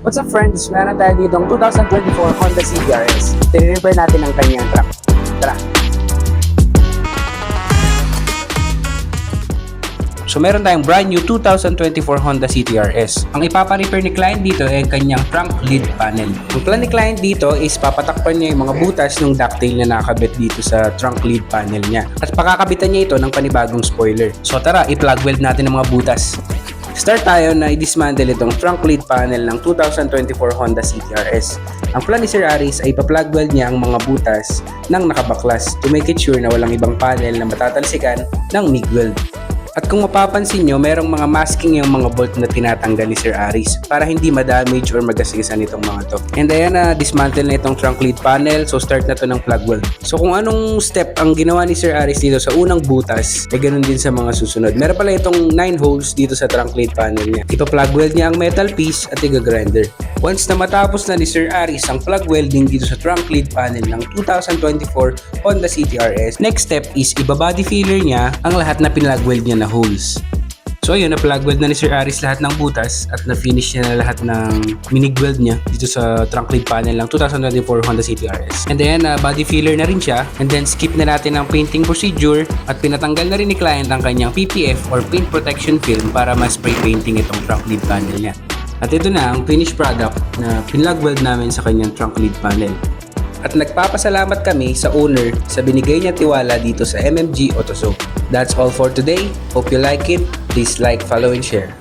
What's up friends? Meron tayo dito ang 2024 Honda CBRS. Tine-repair natin ang kanyang truck. Tara! So meron tayong brand new 2024 Honda CTRS. Ang ipapa-repair ni client dito ay kanyang trunk lid panel. Ang plan ni client dito is papatakpan niya yung mga butas ng ducktail na nakabit dito sa trunk lid panel niya. At pakakabitan niya ito ng panibagong spoiler. So tara, i-plug weld natin ang mga butas. Start tayo na i-dismantle itong trunk lid panel ng 2024 Honda CTRS. Ang plan ni Sir Aris ay ipa-plug weld niya ang mga butas ng nakabaklas to make it sure na walang ibang panel na matatalsikan ng MIG weld. At kung mapapansin nyo, merong mga masking yung mga bolt na tinatanggal ni Sir Aris para hindi ma-damage or magasigasan itong mga to. And ayan na, dismantle na itong trunk lid panel, so start na to ng plug weld. So kung anong step ang ginawa ni Sir Aris dito sa unang butas, ay ganun din sa mga susunod. Meron pala itong 9 holes dito sa trunk lid panel niya. Ipa-plug weld niya ang metal piece at iga-grinder. Once na matapos na ni Sir Aris ang plug welding dito sa trunk lid panel ng 2024 Honda CTRS, next step is iba-body filler niya ang lahat na pinag weld niya na holes. So ayun, na-plug weld na ni Sir Aris lahat ng butas at na-finish niya na lahat ng minig weld niya dito sa trunk lid panel ng 2024 Honda CTRS. And then body filler na rin siya, and then skip na natin ang painting procedure at pinatanggal na rin ni client ang kanyang PPF or paint protection film para ma-spray painting itong trunk lid panel niya. At ito na ang finished product na pinlug weld namin sa kanyang trunk lid panel. At nagpapasalamat kami sa owner sa binigay niya tiwala dito sa MMG Auto Soap. That's all for today. Hope you like it. Please like, follow, and share.